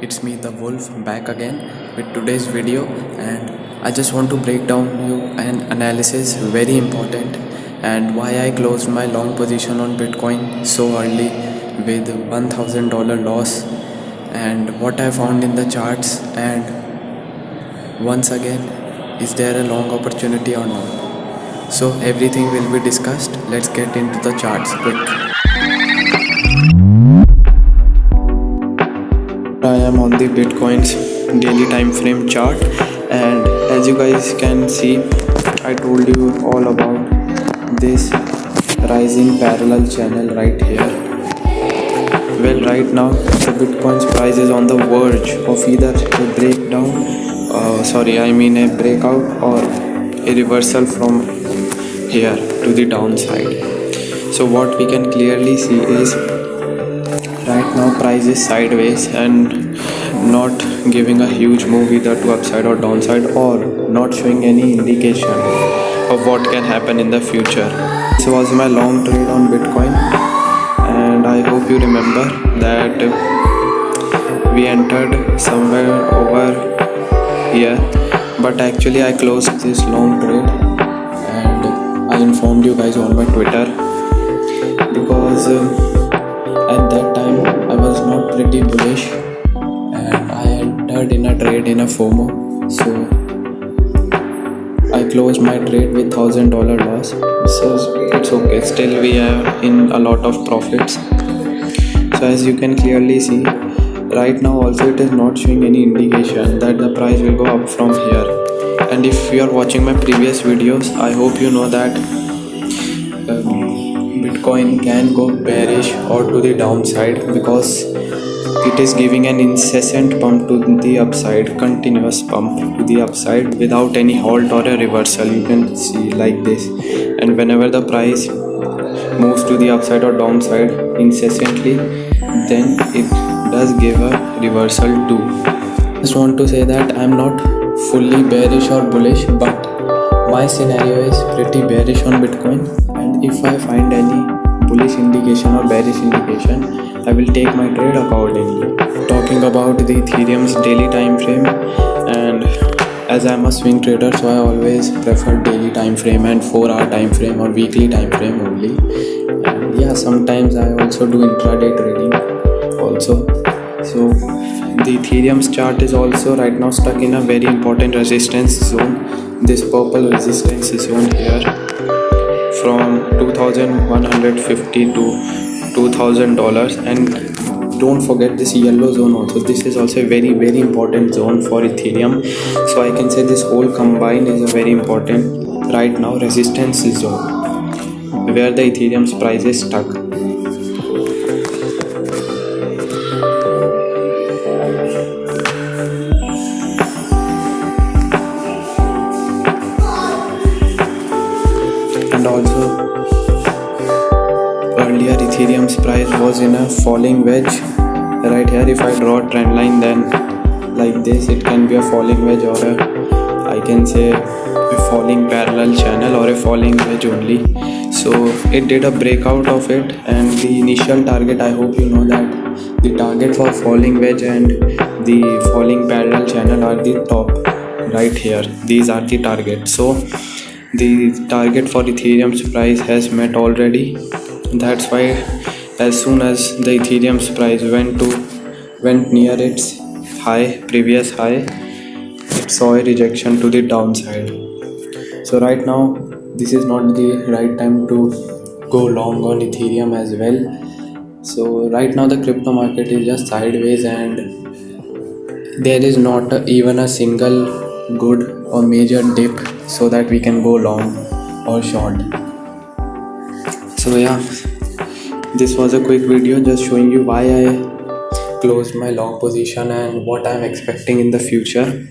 it's me the Wolf back again with today's video, and I just want to break down you an analysis very important and why I closed my long position on Bitcoin so early with $1,000 loss, and what I found in the charts, and once again, is there a long opportunity or not. So everything will be discussed. Let's get into the charts quick. I am on the Bitcoin's daily time frame chart, and as you guys can see, I told you all about this rising parallel channel right here. Well, right now the Bitcoin's price is on the verge of either a breakout or a reversal from here to the downside. So what we can clearly see is right now price is sideways and not giving a huge move either to upside or downside, or not showing any indication of what can happen in the future. This was my long trade on Bitcoin, and I hope you remember that we entered somewhere over here, but actually I closed this long trade and I informed you guys on my Twitter, because at that time I was not pretty bullish and I entered in a trade in a FOMO. So I closed my trade with $1,000 loss. So it's okay, still we are in a lot of profits. So as you can clearly see, right now also it is not showing any indication that the price will go up from here. And if you are watching my previous videos, I hope you know that Bitcoin can go bearish or to the downside, because it is giving an incessant pump to the upside, continuous pump to the upside without any halt or a reversal. You can see like this, and whenever the price moves to the upside or downside incessantly, then it does give a reversal too. Just want to say that I am not fully bearish or bullish, but my scenario is pretty bearish on Bitcoin, and if I find any bullish indication or bearish indication, I will take my trade accordingly. Talking about the Ethereum's daily time frame, and as I am a swing trader, so I always prefer daily time frame and 4-hour time frame or weekly time frame only. And yeah, sometimes I also do intraday trading also. So the Ethereum's chart is also right now stuck in a very important resistance zone, this purple resistance zone here, from $2,150 to $2,000, and don't forget this yellow zone also. This is also a very important zone for Ethereum. So I can say this whole combined is a very important right now resistance zone where the Ethereum's price is stuck. And also earlier Ethereum's price was in a falling wedge right here. If I draw a trend line, then like this, it can be a falling wedge, or I can say a falling parallel channel, or a falling wedge only. So it did a breakout of it, and the initial target, I hope you know that the target for falling wedge and the falling parallel channel are the top right here. These are the targets. So the target for Ethereum's price has met already. That's why as soon as the Ethereum's price went near its previous high, it saw a rejection to the downside. So right now this is not the right time to go long on Ethereum as well. So right now the crypto market is just sideways, and there is not even a single good or major dip so that we can go long or short. So yeah, this was a quick video just showing you why I closed my long position and what I'm expecting in the future.